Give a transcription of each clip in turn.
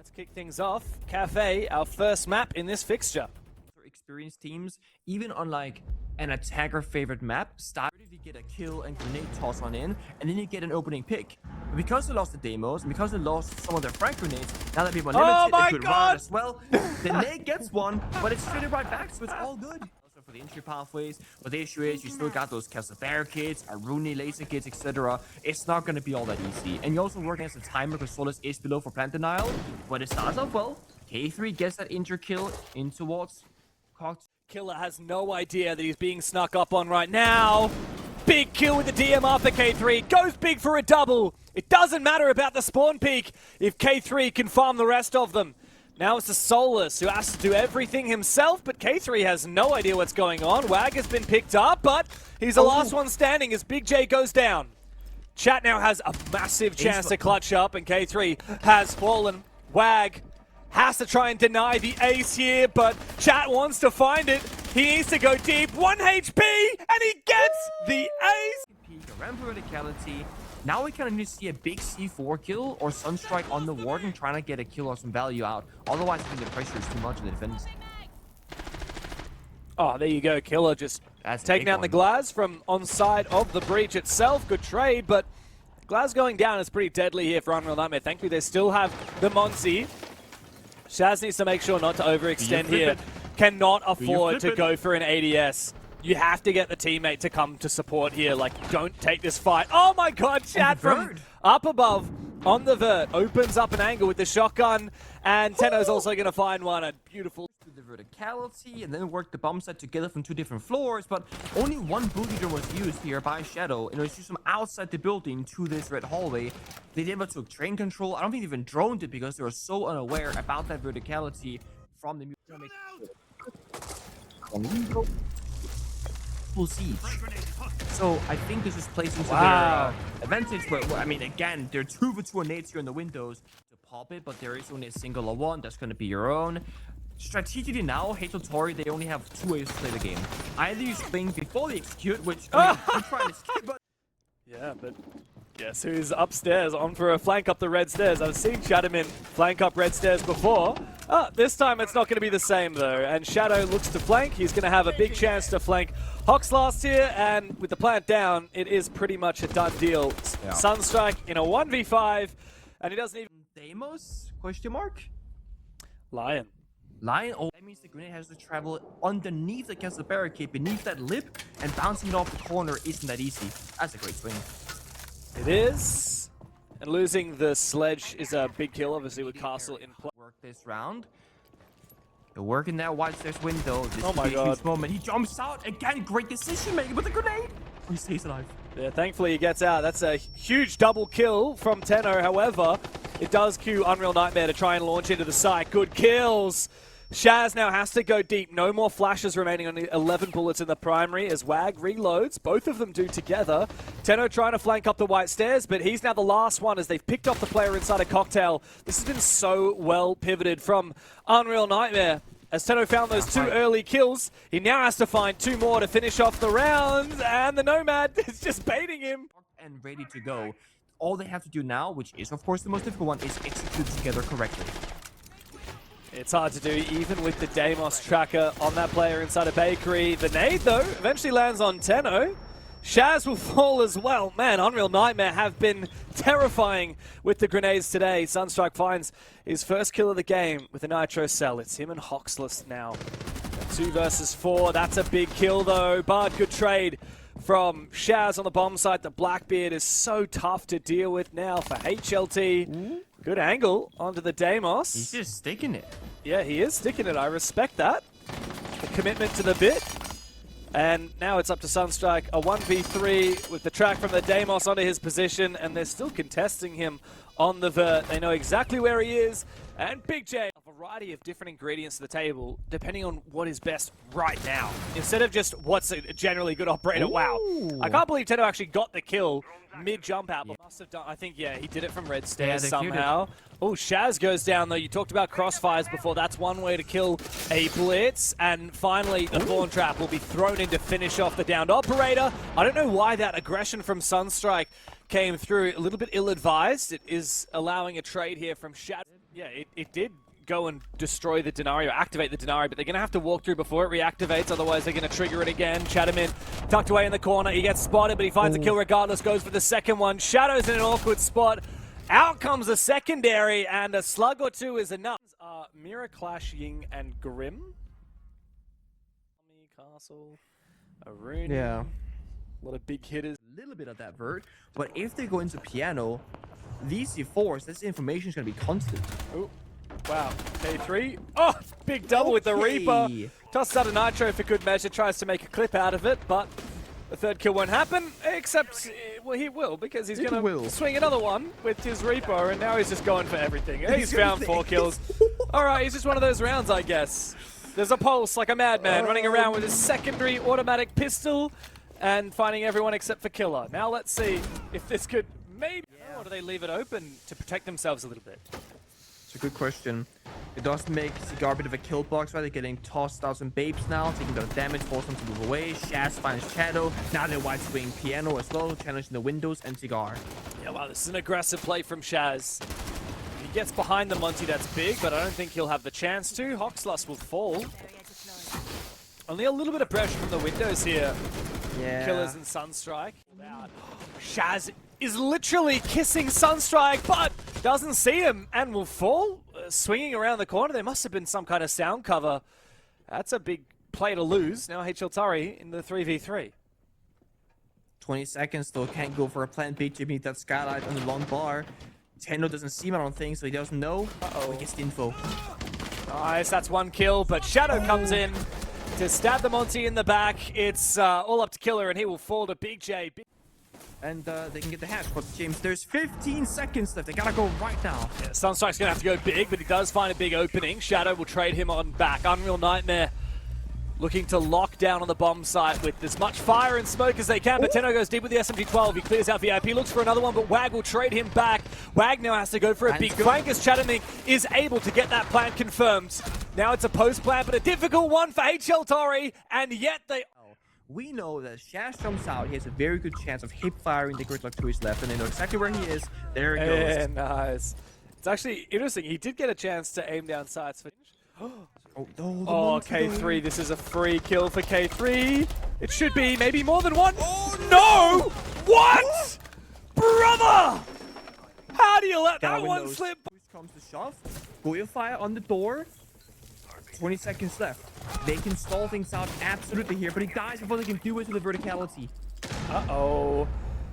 Let's kick things off. Cafe, our first map in this fixture. For experienced teams, even on like an attacker favorite map, start if you get a kill and grenade toss on in, and then you get an opening pick. But because they lost the demos, and because they lost some of their frag grenades, now that people are limited, they could run as well. The nade gets one, but it's straight right back, so it's all good. Also for the entry pathways, but the issue is you still got those Castle Barricades, Aruni laser kits, etc. It's not going to be all that easy. And you also work against the timer because Solus is below for plant denial, but it starts off well. K3 gets that inter kill in towards Cox. Killer has no idea that he's being snuck up on right now. Big kill with the DMR for K3. Goes big for a double. It doesn't matter about the spawn peak if K3 can farm the rest of them. Now it's the Solus who has to do everything himself, but K3 has no idea what's going on. Wag has been picked up, but he's the last one standing as Big J goes down. Chat now has a massive chance to clutch up, and K3 has fallen. Wag has to try and deny the ace here, but Chat wants to find it. He needs to go deep. 1 HP, and he gets the ace. Peak around verticality. Now we kind of need to see a big C4 kill or Sunstrike on the Warden trying to get a kill or some value out. Otherwise, I think the pressure is too much in the defense. Oh, there you go. Killer just taking out the Glaz from on side of the breach itself. Good trade, but Glaz going down is pretty deadly here for Unreal Nightmare. Thankfully, they still have the Monsi. Shaz needs to make sure not to overextend here. Cannot afford to go for an ADS. You have to get the teammate to come to support here. Like, don't take this fight. Oh my god, Chat from up above on the vert opens up an angle with the shotgun, and Tenno's also going to find one. A beautiful the verticality, and then work the bomb set together from 2 different floors, but only one boot leader was used here by Shadow, and it was used from outside the building to this red hallway. They never took train control. I don't think they even droned it because they were so unaware about that verticality from the full siege. So I think this is placing to their advantage, but I mean, again, there are 2 for 2 nades here in the windows to pop it, but there is only a single one that's going to be your own. Strategically now, Hazel Tauri, they only have 2 ways to play the game. Either you swing before they execute, which I mean, I'm trying to skip, but yeah, but guess who's upstairs on for a flank up the red stairs? I've seen Shadowmin flank up red stairs before. This time it's not going to be the same though, and Shadow looks to flank. He's going to have a big chance to flank Hox last here, and with the plant down, it is pretty much a done deal. Yeah. Sunstrike in a 1v5, and he doesn't even... Deimos? Question mark? Lion. Lion? Oh, that means the grenade has to travel underneath the castle barricade, beneath that lip, and bouncing it off the corner isn't that easy. That's a great swing. It is. And losing the sledge is a big kill, obviously, with Castle in play. Work this round. They're working that white stairs window. This oh my god. Moment. He jumps out. Again, great decision making with the grenade. Oh, he stays alive. Yeah, thankfully he gets out. That's a huge double kill from Tenno. However, it does cue Unreal Nightmare to try and launch into the site. Good kills. Shaz now has to go deep. No more flashes remaining on the 11 bullets in the primary as Wag reloads. Both of them do together. Tenno trying to flank up the white stairs, but he's now the last one as they've picked off the player inside a cocktail. This has been so well pivoted from Unreal Nightmare. As Tenno found those 2 early kills, he now has to find 2 more to finish off the round, and the Nomad is just baiting him. And ready to go. All they have to do now, which is of course the most difficult one, is execute together correctly. It's hard to do even with the Deimos tracker on that player inside a bakery. The nade, though, eventually lands on Tenno. Shaz will fall as well. Man, Unreal Nightmare have been terrifying with the grenades today. Sunstrike finds his first kill of the game with a Nitro Cell. It's him and Hoxless now. 2 versus 4. That's a big kill, though. Bard, good trade from Shaz on the bomb site. The Blackbeard is so tough to deal with now for HLT. Good angle onto the Deimos. He's just sticking it. Yeah, he is sticking it. I respect that. The commitment to the bit. And now it's up to Sunstrike. A 1v3 with the track from the Deimos onto his position. And they're still contesting him on the vert. They know exactly where he is. And Big J, a variety of different ingredients to the table, depending on what is best right now. Instead of just what's a generally good operator. Ooh. Wow. I can't believe Tenno actually got the kill mid-jump out. But must have done, I think, yeah, he did it from red stairs somehow. Oh, Shaz goes down, though. You talked about crossfires before. That's one way to kill a blitz. And finally, the Thorn Trap will be thrown in to finish off the downed operator. I don't know why that aggression from Sunstrike came through. A little bit ill-advised. It is allowing a trade here from Shaz. Yeah, it did go and destroy the Denarii, or activate the Denarii, but they're going to have to walk through before it reactivates, otherwise they're going to trigger it again. Chatterman tucked away in the corner, he gets spotted, but he finds a kill regardless, goes for the second one. Shadow's in an awkward spot. Out comes a secondary, and a slug or two is enough. Mirror Clash, Ying, and Grim. Castle, Arun. Yeah. A lot of big hitters. A little bit of that vert, but if they go into piano, these C4s, this information is going to be constant. Oh, wow. K3. Oh, big double with the Reaper. Tosses out a Nitro for good measure, tries to make a clip out of it, but the third kill won't happen, except, well, he will, because he's going to swing another one with his Reaper, and now he's just going for everything. He's found 4 kills. All right, he's just one of those rounds, I guess. There's a pulse like a madman running around with his secondary automatic pistol and finding everyone except for Killer. Now let's see if this could maybe... Or do they leave it open to protect themselves a little bit? It's a good question. It does make Cigar a bit of a kill box, right? They're getting tossed out some babes now, taking a bit of damage, force them to move away. Shaz finds Shadow. Now they're wide swinging Piano as well, challenging the windows and Cigar. Yeah, wow, this is an aggressive play from Shaz. He gets behind the Monty, that's big, but I don't think he'll have the chance to. Hoxlust will fall. Only a little bit of pressure from the windows here. Yeah. Killers and Sunstrike. Shaz is literally kissing Sunstrike, but doesn't see him and will fall. Swinging around the corner, there must have been some kind of sound cover. That's a big play to lose. Now HL Tauri in the 3v3. 20 seconds though, can't go for a plant B to meet that skylight on the long bar. Tenno doesn't see him, I don't think, so he doesn't know. He gets the info. Nice, that's one kill, but Shadow comes in to stab the Monty in the back. It's all up to Killer, and he will fall to Big J. And they can get the hatch, but James, there's 15 seconds left. They gotta go right now. Yeah, Sunstrike's gonna have to go big, but he does find a big opening. Shadow will trade him on back. Unreal Nightmare looking to lock down on the bomb site with as much fire and smoke as they can, but Tenno goes deep with the SMG-12. He clears out VIP, looks for another one, but Wag will trade him back. Wag now has to go for a big flank as Chattermink is able to get that plan confirmed. Now it's a post plan, but a difficult one for HL Tauri, and yet they... We know that Shaz jumps out, he has a very good chance of hip firing the gridlock to his left, and they know exactly where he is. There it goes. Yeah, nice. It's actually interesting, he did get a chance to aim down sights for... Oh, K3, this is a free kill for K3. It should be maybe more than one. Oh, no! What? Brother! How do you let that one slip? Comes to shove. Goya fire on the door. 20 seconds left. They can stall things out absolutely here, but he dies before they can do it to the verticality. Uh-oh.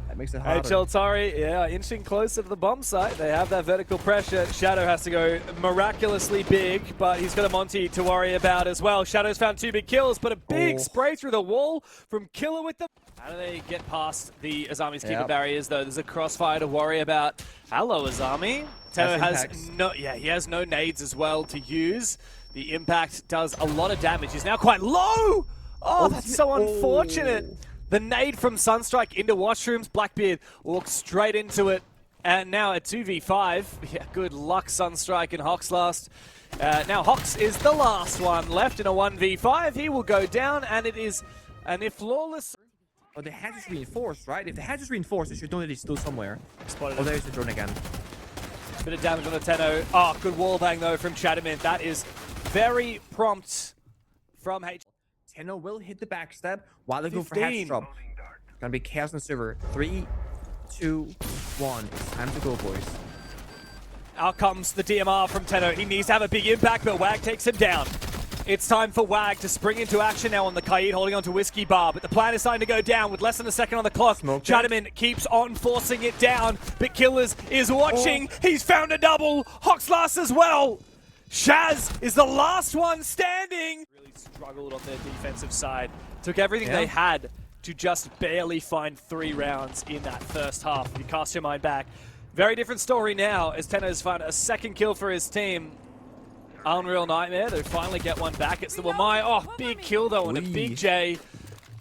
That makes it harder. HL Tauri, yeah, inching closer to the bomb site. They have that vertical pressure. Shadow has to go miraculously big, but he's got a Monty to worry about as well. Shadow's found 2 big kills, but a big spray through the wall from Killer with the... How do they get past the Azami's keeper barriers, though? There's a crossfire to worry about. Hello, Azami. Tenno has no... Yeah, he has no nades as well to use. The impact does a lot of damage. He's now quite low! Oh, that's so unfortunate. The nade from Sunstrike into washrooms. Blackbeard walks straight into it. And now a 2v5. Yeah, good luck, Sunstrike and Hoxlust. Now Hox is the last one left in a 1v5. He will go down, and it is... And if Flawless... Oh, the hatch is reinforced, right? If the hatch is reinforced, they should know that he's still somewhere. Spotted oh, there's the drone again. Bit of damage on the Tenno. Oh, good wallbang, though, from Chatterman. That is very prompt from H. Tenno will hit the backstab while they go for hatch drop. Gonna be chaos on the server. 3, 2, 1. It's time to go, boys. Out comes the DMR from Tenno. He needs to have a big impact, but Wag takes him down. It's time for Wag to spring into action now on the Kaid, holding on to Whiskey Bar, but the plan is starting to go down with less than a second on the clock. Chatterman keeps on forcing it down, but Killers is watching. He's found a double. Hoxlust as well. Shaz is the last one standing. Really struggled on their defensive side. Took everything they had to just barely find 3 rounds in that first half. If you cast your mind back. Very different story now as Tenno's found a second kill for his team. Unreal Nightmare, they finally get one back. It's the Wamai. Oh, big kill though, and a Big J.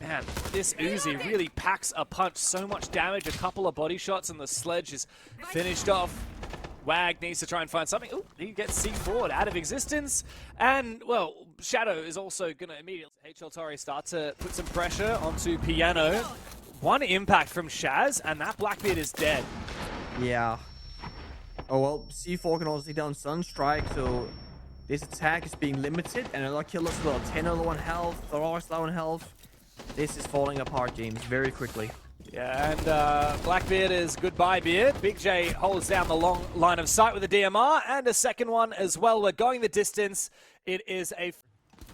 Man, this Uzi really packs a punch. So much damage, a couple of body shots, and the sledge is finished off. Wag needs to try and find something. Ooh, he gets C4'd out of existence. And, well, Shadow is also going to immediately... HL Tauri start to put some pressure onto Piano. One impact from Shaz, and that Blackbeard is dead. Yeah. Oh well, C4 can also take down Sunstrike, so this attack is being limited, and another kill as well. 10 low on health, Thor's low on health. This is falling apart, James, very quickly. Yeah, and Blackbeard is goodbye, Beard. Big J holds down the long line of sight with the DMR, and a second one as well. We're going the distance. It is a...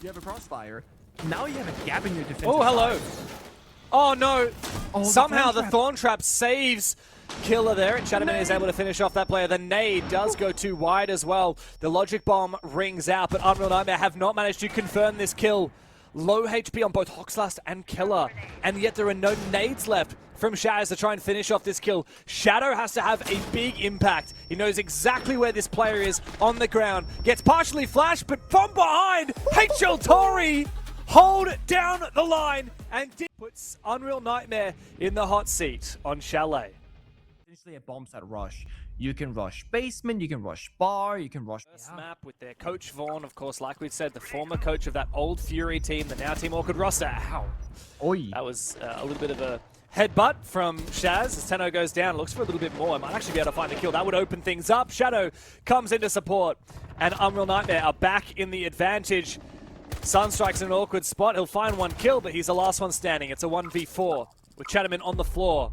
You have a crossfire. Now you have a gap in your defense. Oh, hello. Oh, no. Oh, Somehow the Thorn Trap saves Killer there, and Chatterman is able to finish off that player. The nade does go too wide as well. The Logic Bomb rings out, but Unreal Nightmare have not managed to confirm this kill. Low HP on both Hoxlast and Killer, and yet there are no nades left from Shaz to try and finish off this kill. Shadow has to have a big impact. He knows exactly where this player is on the ground. Gets partially flashed, but from behind, HL Tauri hold down the line and puts Unreal Nightmare in the hot seat on Chalet. Essentially a bomb set rush. You can rush basement, you can rush bar, you can rush... First map with their coach Vaughn, of course, like we said, the former coach of that old Fury team, the now Team Awkward roster. Ow. Oi. That was a little bit of a headbutt from Shaz as Tenno goes down. Looks for a little bit more. Might actually be able to find the kill. That would open things up. Shadow comes into support, and Unreal Nightmare are back in the advantage. Sunstrike's in an awkward spot. He'll find one kill, but he's the last one standing. It's a 1v4 with Chatterman on the floor.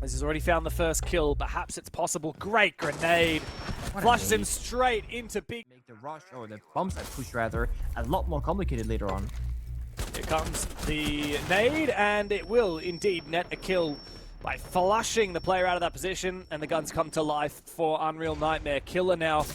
As he's already found the first kill, perhaps it's possible. Great grenade. Flushes him straight into Big. Make the rush, or the bomb site push rather, a lot more complicated later on. Here comes the nade, and it will indeed net a kill by flushing the player out of that position, and the guns come to life for Unreal Nightmare. Killer now.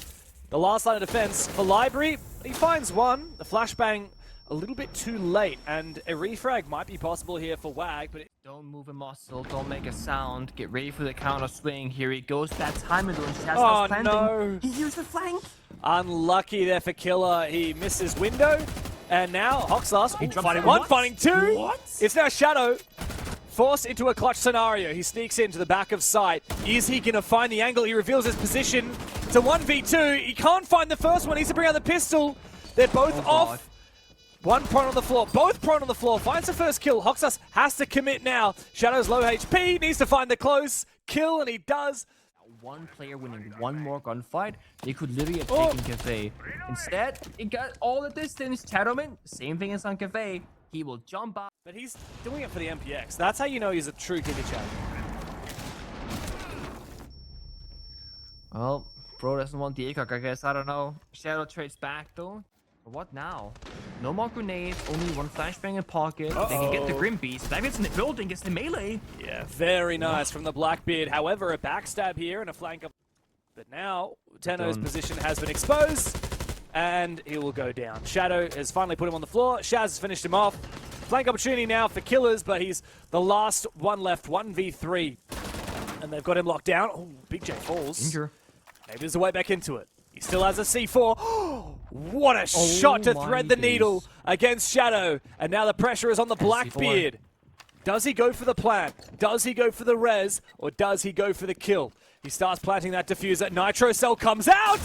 The last line of defense for Library. He finds one. The flashbang a little bit too late, and a refrag might be possible here for Wag, but Don't move a muscle, don't make a sound. Get ready for the counter swing. Here he goes. That time and Shaz oh planting. no! He used the flank. Unlucky there for Killer. He misses window, and now Hoxlast finding one. one, finding two. What? It's now Shadow. Forced into a clutch scenario. He sneaks into the back of sight. Is he going to find the angle? He reveals his position. It's a 1v2. He can't find the first one. He needs to bring out the pistol. They're both off. God. One prone on the floor. Both prone on the floor. Finds the first kill. Hoxas has to commit now. Shadow's low HP. Needs to find the close kill, and he does. One player winning one more gunfight, they could literally have taken Cafe. Instead, he got all the distance. Chatterman, same thing as on Cafe. He will jump out. But he's doing it for the MPX. That's how you know he's a true Giga Chat. Well, bro doesn't want the APAC, I guess. I don't know. Shadow trades back though. But what now? No more grenades, only one flashbang in pocket. They can get the Grim Beast. That gets in the building, gets the melee. Yeah, very nice from the Blackbeard. However, a backstab here and a flank up. But now, Tenno's position has been exposed, and he will go down. Shadow has finally put him on the floor. Shaz has finished him off. Flank opportunity now for Killers, but he's the last one left, 1v3. And they've got him locked down. Oh, Big J falls. Danger. Maybe there's a way back into it. He still has a C4. What a shot to thread the needle against Shadow. And now the pressure is on the Blackbeard. Does he go for the plant? Does he go for the res? Or does he go for the kill? He starts planting that diffuser. Nitro Cell comes out!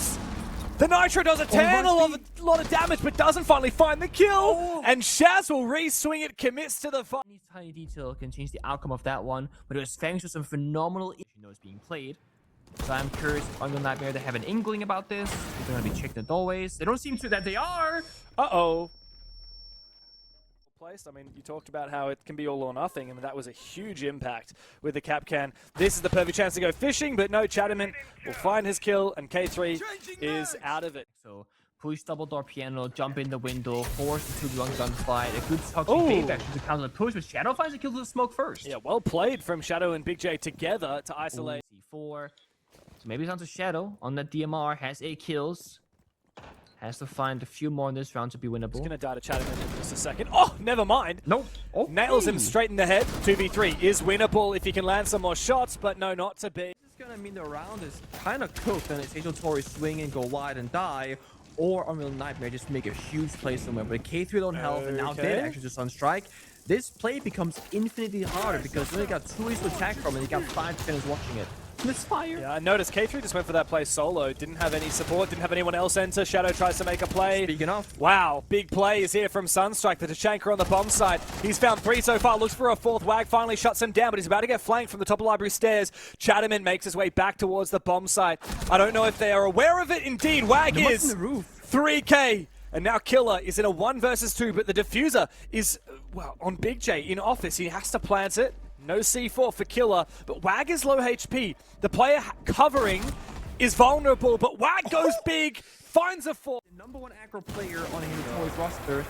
The Nitro does a lot of damage, but doesn't finally find the kill. And Shaz will re-swing it, commits to the fight. Any tiny detail can change the outcome of that one, but it was thanks to some phenomenal being played. So I'm curious if Unreal Nightmare, they have an inkling about this. If they're going to be checking the doorways. They don't seem to that they are. Uh-oh. I mean, you talked about how it can be all or nothing, and that was a huge impact with the cap can. This is the perfect chance to go fishing, but no, Chatterman will find his kill, and K3 is out of it. So push double door piano, jump in the window, force the 2v1 gunfight. A good toxic feedback to counter the push, but Shadow finds the kill to the smoke first. Yeah, well played from Shadow and Big J together to isolate. C4. So maybe it's on to Shadow on that DMR, has 8 kills. Has to find a few more in this round to be winnable. He's going to die to Chatterman in just a second. Oh, never mind. Nope. Oh, nails him straight in the head. 2v3 is winnable if he can land some more shots, but no, not to be. This is going to mean the round is kind of cooked, and it's HL Tauri swing and go wide and die, or Unreal Nightmare just make a huge play somewhere. But K3 low on health and now dead actually just on strike. This play becomes infinitely harder because you only got 2 ways to attack from, and you got 5 defenders watching it. This fire. Yeah, I noticed K3 just went for that play solo. Didn't have any support, didn't have anyone else enter. Shadow tries to make a play. Speaking of. Wow, big plays here from Sunstrike. The Tachanka on the bomb side. He's found 3 so far, looks for a 4th. Wag finally shuts him down, but he's about to get flanked from the top of library stairs. Chatterman makes his way back towards the bomb site. I don't know if they are aware of it. Indeed, Wag is. The roof. 3K. And now Killer is in a 1 versus 2, but the diffuser is, well, on Big J in office. He has to plant it. No C4 for Killer, but Wag is low HP. The player covering is vulnerable, but Wag goes big, finds a 4. The #1 aggro player on his roster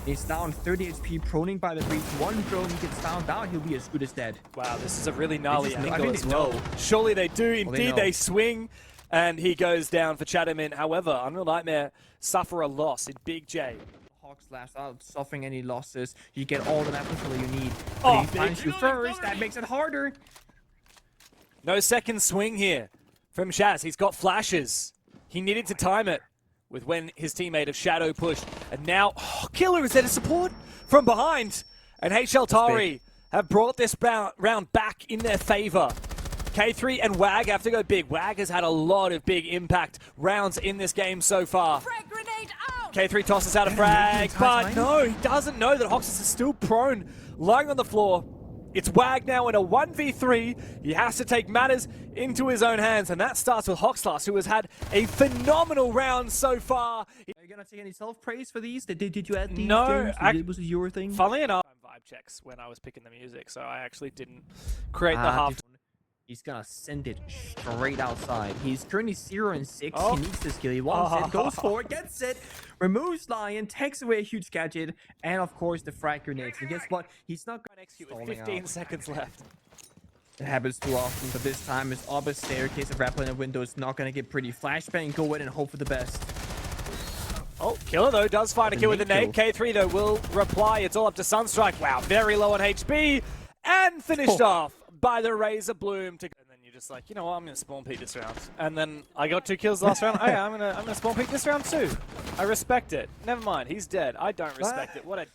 is down 30 HP, proning by the breach. One drone gets found out, he'll be as good as dead. Wow, this is a really gnarly I angle think as they well. know. Surely they do. Indeed, know. they swing, and he goes down for Chatterman. However, Unreal Nightmare suffer a loss in Big J. Slash out suffering any losses. You get all the map control you need. Oh, he finds you first. That makes it harder. No second swing here from Shaz. He's got flashes. He needed to time it with when his teammate of Shadow pushed. And now, Killer is there to support from behind. And HL Tauri have brought this round back in their favor. K3 and Wag have to go big. Wag has had a lot of big impact rounds in this game so far. Frag grenade out! K3 tosses out a frag, but no, he doesn't know that Hoxus is still prone, lying on the floor. It's Wag now in a 1v3. He has to take matters into his own hands, and that starts with Hoxlas, who has had a phenomenal round so far. Are you gonna take any self-praise for these? Did you add these? No, James? Was it your thing? Funnily enough, vibe checks when I was picking the music, so I actually didn't create the half. He's gonna send it straight outside. He's currently 0-6. Oh. He needs this kill. He wants it, goes for it, gets it, removes Lion, takes away a huge gadget, and of course the frag grenades. And guess what? He's not gonna Execute with 15 seconds left. It happens too often, but this time it's up a staircase, a rappel in a window. It's not gonna get pretty. Flashbang, go in and hope for the best. Oh, Killer though does find a kill with the nade. K3 though will reply. It's all up to Sunstrike. Wow, very low on HP, and finished off by the Razor Bloom. And then you're just like, you know what, I'm gonna spawn peek this round. And then I got 2 kills last round. Oh yeah, I'm gonna spawn peek this round too. I respect it. Never mind, he's dead. I don't respect it. What a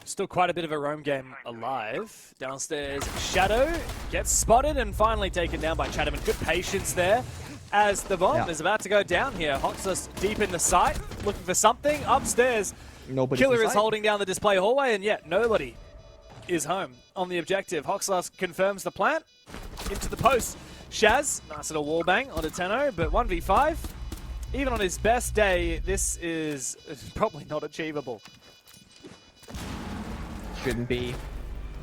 still quite a bit of a roam game alive. Downstairs, Shadow gets spotted and finally taken down by Chatterman. Good patience there as the bomb is about to go down here. Hoxus deep in the site, looking for something. Upstairs, Killer is holding down the display hallway, and yet nobody is home on the objective. Hoxlas confirms the plant into the post. Shaz, nice little wallbang onto Tenno, but 1v5, even on his best day, this is probably not achievable. Shouldn't be.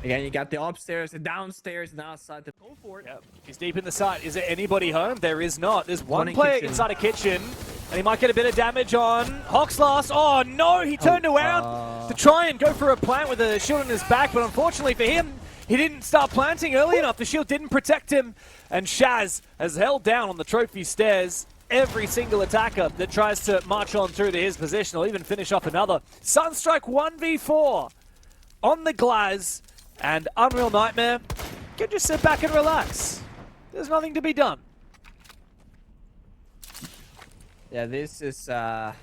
Again, you got the upstairs, the downstairs, and outside. Go for it. Yep. He's deep in the site. Is there anybody home? There is not. There's one in player kitchen. inside a kitchen, and he might get a bit of damage on Hoxlas. Oh no, he turned around to try and go for a plant with a shield on his back, but unfortunately for him, he didn't start planting early enough. The shield didn't protect him, and Shaz has held down on the trophy stairs every single attacker that tries to march on through to his position or even finish off another. Sunstrike 1v4 on the Glaz, and Unreal Nightmare can just sit back and relax. There's nothing to be done. Yeah, this is, I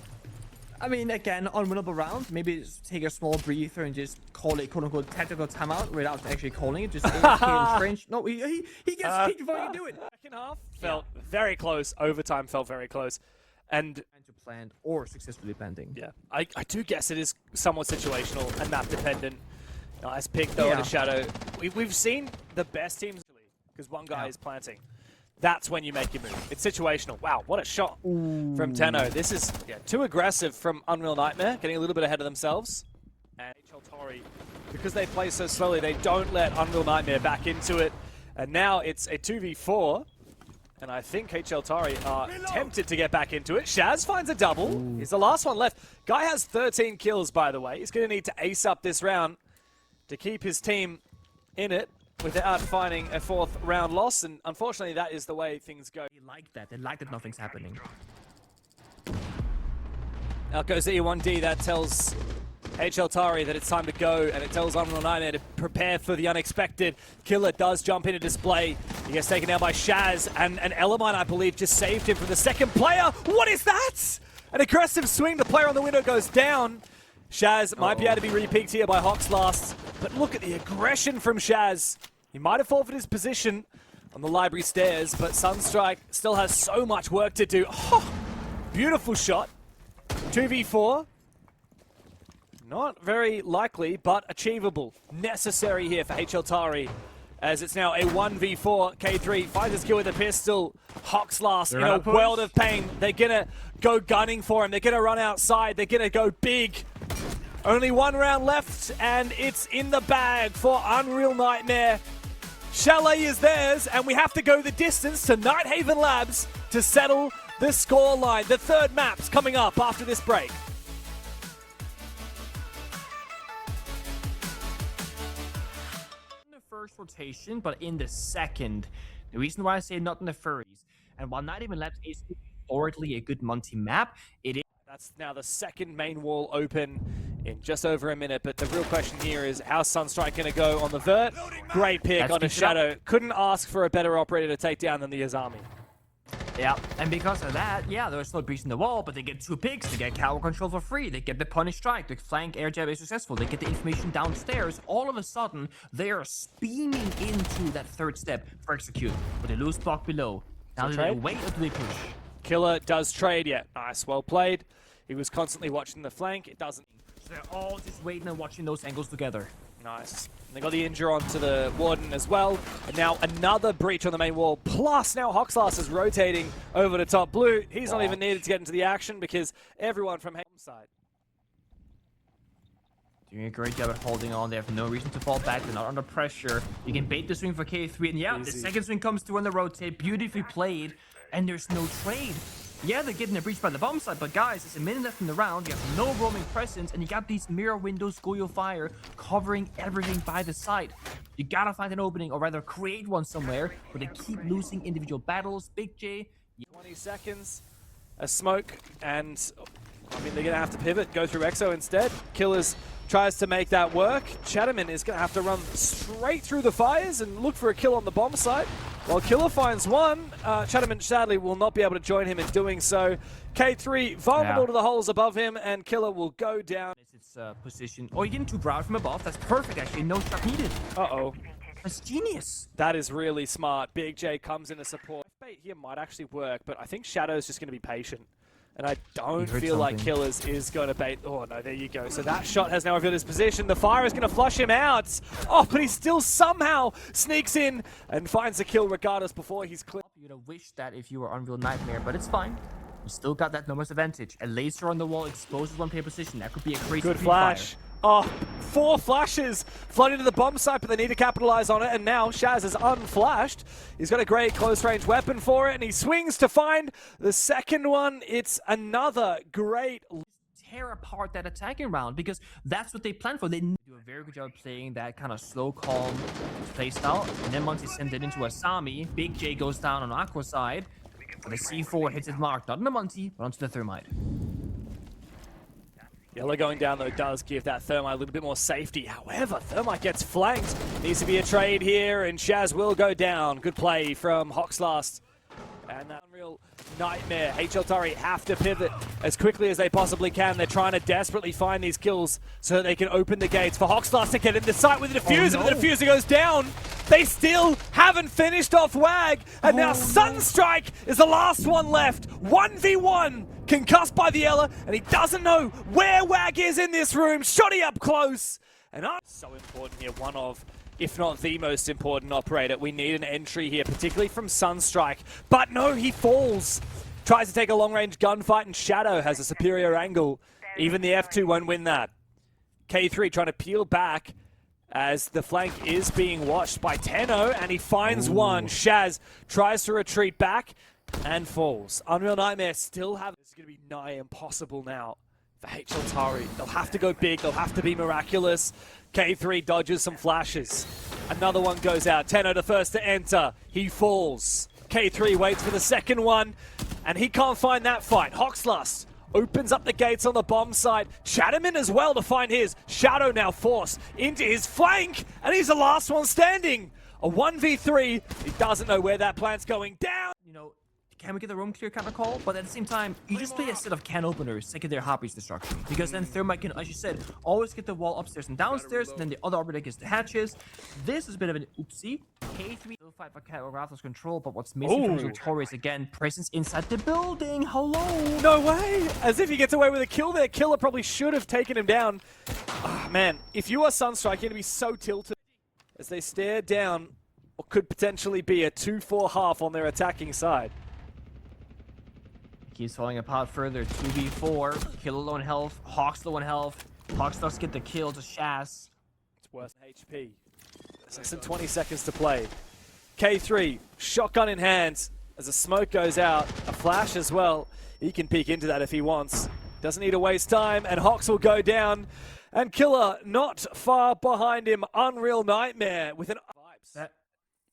mean, again, unwinnable round. Maybe just take a small breather and just call it quote-unquote tactical timeout without actually calling it. Just AFK in trench. No, he gets peeked before you do it. Second half felt very close. Overtime felt very close. And To plan or successfully planting. yeah, I do guess it is somewhat situational and map dependent. Nice pick though on the Shadow. We've seen the best teams because one guy is planting. That's when you make your move. It's situational. Wow, what a shot from Tenno. This is too aggressive from Unreal Nightmare, getting a little bit ahead of themselves. And HL Tauri, because they play so slowly, they don't let Unreal Nightmare back into it. And now it's a 2v4. And I think HL Tauri are tempted to get back into it. Shaz finds a double. He's the last one left. Guy has 13 kills, by the way. He's going to need to ace up this round to keep his team in it without finding a 4th round loss. And unfortunately, that is the way things go. They like that. They like that nothing's happening. Out goes E1D. That tells HL Tauri that it's time to go, and it tells Unreal Nightmare to prepare for the unexpected. Killer does jump into display. He gets taken down by Shaz, and an Elamine, I believe, just saved him from the second player. What is that? An aggressive swing. The player on the window goes down. Shaz might be able to be re-peaked here by Hoxlas, but look at the aggression from Shaz. He might have forfeited his position on the library stairs, but Sunstrike still has so much work to do. Oh, beautiful shot. 2v4. Not very likely, but achievable. Necessary here for HL Tauri, as it's now a 1v4. K3 finds his kill with a pistol. Hawks last in a world of pain. They're gonna go gunning for him. They're gonna run outside. They're gonna go big. Only one round left, and it's in the bag for Unreal Nightmare. Chalet is theirs, and we have to go the distance to Nighthaven Labs to settle the scoreline. The third map's coming up after this break. In the first rotation, but in the second. The reason why I say not in the furries, and while Nighthaven Labs is historically a good multi-map, it is. That's now the second main wall open in just over a minute, but the real question here is how's Sunstrike going to go on the vert? Great pick on a Shadow. Couldn't ask for a better operator to take down than the Azami. Yeah, and because of that, yeah, there was no breach in the wall, but they get 2 picks, they get Cower Control for free, they get the Punish Strike, the flank air jab is successful, they get the information downstairs. All of a sudden, they are beaming into that third step for execute, but they lose block below. Now they wait until they push. Killer does trade, yeah. Nice, well played. He was constantly watching the flank. It doesn't. So they're all just waiting and watching those angles together. Nice. And they got the injure onto the Warden as well. And now another breach on the main wall. Plus now Hoxlas is rotating over to top blue. He's not even needed to get into the action because everyone from home side. Doing a great job at holding on. They have no reason to fall back. They're not under pressure. You can bait the swing for K3. And yeah, the second swing comes through on the rotate. Beautifully played. And there's no trade. Yeah, they're getting a breach by the bomb side, but guys, there's a minute left in the round. You have no roaming presence, and you got these mirror windows, Goyo Fire, covering everything by the side. You gotta find an opening, or rather create one somewhere, but they keep losing individual battles. Big J. 20 seconds, a smoke, and I mean, they're gonna have to pivot, go through Exo instead. Killers tries to make that work. Chatterman is gonna have to run straight through the fires and look for a kill on the bomb site. While Killer finds one, Chatterman sadly will not be able to join him in doing so. K3 vulnerable to the holes above him, and Killer will go down. It's position. Oh, you're getting too broad from above. That's perfect, actually. No shot needed. Uh-oh. That's genius. That is really smart. Big J comes in to support. Bait here might actually work, but I think Shadow's just going to be patient. And I don't feel like Killers is going to bait. Oh, no, there you go. So that shot has now revealed his position. The fire is going to flush him out. Oh, but he still somehow sneaks in and finds a kill regardless before he's clear. You'd have wished that if you were Unreal Nightmare, but it's fine. You still got that numbers advantage. A laser on the wall exposes one player position. That could be a crazy good flash. Oh, 4 flashes flooding into the bomb site, but they need to capitalize on it. And now Shaz is unflashed. He's got a great close-range weapon for it, and he swings to find the second one. It's another great... Tear apart that attacking round, because that's what they planned for. They do a very good job playing that kind of slow, calm playstyle. And then once he sends it into Asami, Big J goes down on Aqua side. And the C4 hits its mark, not on the Monty, but onto the Thermite. Yellow going down, though, does give that Thermite a little bit more safety. However, Thermite gets flanked. Needs to be a trade here, and Shaz will go down. Good play from Hoxlast. And that Unreal Nightmare. HL Tauri have to pivot as quickly as they possibly can. They're trying to desperately find these kills so that they can open the gates for Hoxlast to get in the site with the diffuser, but the diffuser goes down. They still haven't finished off WAG, and now Sunstrike is the last one left. 1v1, concussed by the Ella, and he doesn't know where WAG is in this room. Shotty up close, and so important here, one of, if not the most important operator. We need an entry here, particularly from Sunstrike. But no, he falls. Tries to take a long-range gunfight, and Shadow has a superior angle. Even the F2 won't win that. K3 trying to peel back as the flank is being watched by Tenno, and he finds one. Shaz tries to retreat back and falls. Unreal Nightmare still have... This is going to be nigh impossible now for HL Tauri. They'll have to go big. They'll have to be miraculous. K3 dodges some flashes. Another one goes out. Tenno the first to enter. He falls. K3 waits for the second one, and he can't find that fight. Hoxlust opens up the gates on the bomb side. Chatterman as well to find his. Shadow now forced into his flank, and he's the last one standing. A 1v3. He doesn't know where that plant's going down. You know, can we get the room clear kind of call? But at the same time, you just play a set of can openers, secondary Harpies destruction. Because then Thermite can, as you said, always get the wall upstairs and downstairs, and then the other operator gets the hatches. This is a bit of an oopsie. K3 will fight for Raptor's control, but what's missing from Tauri is again presence inside the building. Hello! No way! As if he gets away with a kill there. Killer probably should have taken him down. Oh, man, if you are Sunstrike, you're going to be so tilted as they stare down what could potentially be a 2-4 half on their attacking side. Keeps falling apart further. 2v4. Killer low on health. Hawks low on health. Hawks does get the kill to Shaz. It's worse than HP. Less than 20 seconds to play. K3, shotgun in hand. As the smoke goes out, a flash as well. He can peek into that if he wants. Doesn't need to waste time, and Hawks will go down. And Killer not far behind him. Unreal Nightmare with an...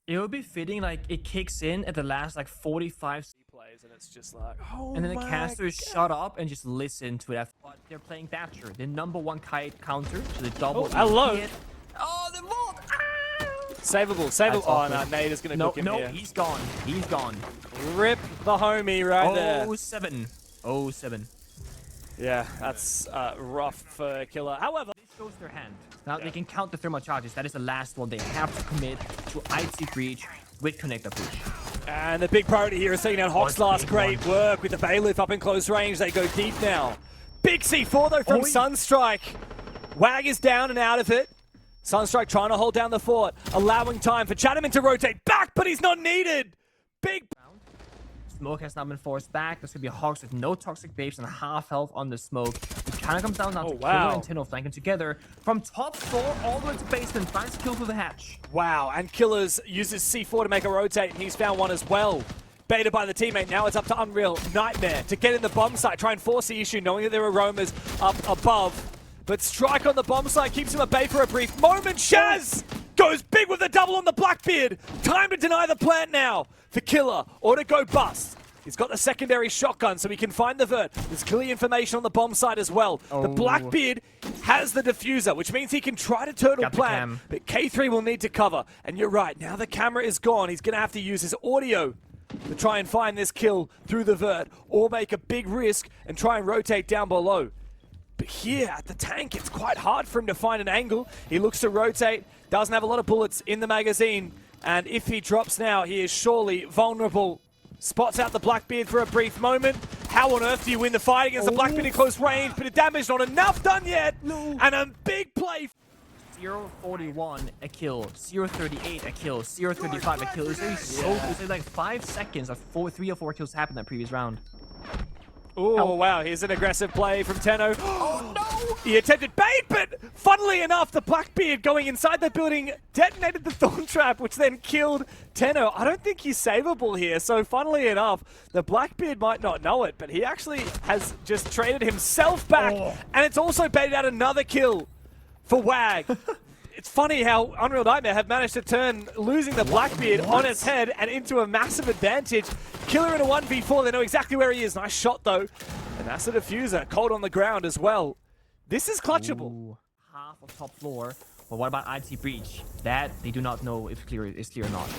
It would be fitting, like, it kicks in at the last, like, 45 plays, and it's just like, oh, and then the casters shut up and just listen to it. But they're playing Thatcher, the #1 kite counter, so they double. Hello. Oh, the vault! Ah! Savable. Oh, no, Nate is going to cook him here. No, he's gone. He's gone. Rip the homie right there. 07. Yeah, that's rough for Killer. However, this shows their hand. Now they can count the thermal charges. That is the last one. They have to commit to IT breach with connector push. And the big priority here is taking out Hawks last. Great work with the Bailiff up in close range. They go deep now. Big C4 though from Sunstrike. Wag is down and out of it. Sunstrike trying to hold down the fort, allowing time for Chatterman to rotate back, but he's not needed. Big. Smoke has now been forced back. There's going to be Hawks with no toxic babes and half health on the smoke. It kind of comes down now to Killer and Tenno flanking together. From top floor all the way to basement. Finds kill through the hatch. Wow, and Killers uses C4 to make a rotate, and he's found one as well. Baited by the teammate. Now it's up to Unreal Nightmare to get in the bomb site. Try and force the issue, knowing that there are roamers up above. But Strike on the bomb site keeps him at bay for a brief moment. Shaz goes big with the double on the Blackbeard. Time to deny the plant now for Killer, or to go bust. He's got the secondary shotgun, so he can find the vert. There's clear information on the bomb site as well. The Blackbeard has the diffuser, which means he can try to turtle plant, but K3 will need to cover. And you're right, now the camera is gone. He's going to have to use his audio to try and find this kill through the vert, or make a big risk and try and rotate down below. But here at the tank, it's quite hard for him to find an angle. He looks to rotate, doesn't have a lot of bullets in the magazine, and if he drops now, he is surely vulnerable. Spots out the Blackbeard for a brief moment. How on earth do you win the fight against the Blackbeard in close range? Bit of damage, not enough done yet. And a big play. 0:41 a kill, 0:38 a kill, 0:35 a kill. It's like 5 seconds of 3 or 4 kills happened that previous round. Oh, wow. Here's an aggressive play from Tenno. Oh, no! He attempted bait, but funnily enough, the Blackbeard going inside the building detonated the Thorn Trap, which then killed Tenno. I don't think he's savable here, so funnily enough, the Blackbeard might not know it, but he actually has just traded himself back, and it's also baited out another kill for Wag. It's funny how Unreal Nightmare have managed to turn losing the Blackbeard on its head and into a massive advantage. Killer in a 1v4, they know exactly where he is. Nice shot though. And that's the diffuser, cold on the ground as well. This is clutchable. Ooh. Half of top floor. But what about IT breach? That they do not know if is clear or not.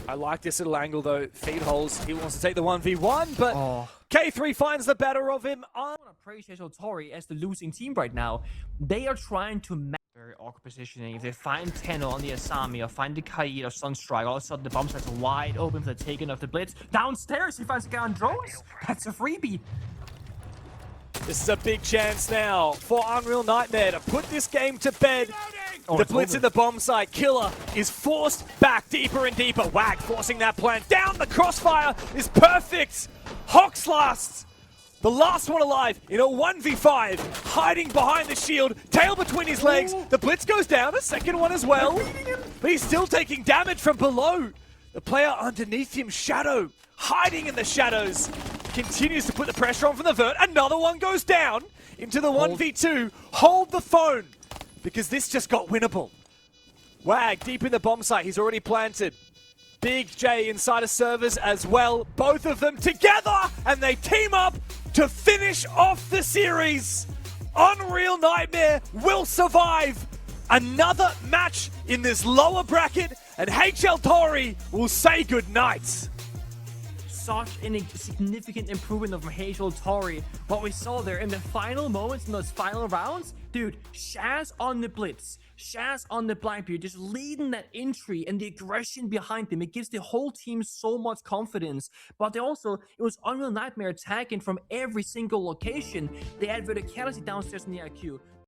I like this little angle though. Feed holes. He wants to take the 1v1, but K3 finds the better of him. I want to appreciate Tauri as the losing team right now. They are trying to match very awkward positioning. If they find Tenno on the Asami or find the Kaid or Sunstrike, all of a sudden the bomb site's wide open for the taking of the blitz. Downstairs, he finds a guy on drones. That's a freebie. This is a big chance now for Unreal Nightmare to put this game to bed. The blitz in the bomb site. Killer is forced back deeper and deeper. Wag forcing that plant down. The crossfire is perfect. Hawks last. The last one alive in a 1v5. Hiding behind the shield. Tail between his legs. The blitz goes down. A second one as well. But he's still taking damage from below. The player underneath him, Shadow, hiding in the shadows, continues to put the pressure on from the vert. Another one goes down into the 1v2. Hold the phone, because this just got winnable. Wag deep in the bomb site. He's already planted. Big J inside of servers as well. Both of them together, and they team up to finish off the series. Unreal Nightmare will survive another match in this lower bracket, and HL Tauri will say goodnight. such a significant improvement of Hazel Tauri. What we saw there in the final moments, in those final rounds, dude, Shaz on the blitz, Shaz on the Blackbeard, just leading that entry and the aggression behind them. It gives the whole team so much confidence. But it was Unreal Nightmare attacking from every single location. They had verticality downstairs in the IQ.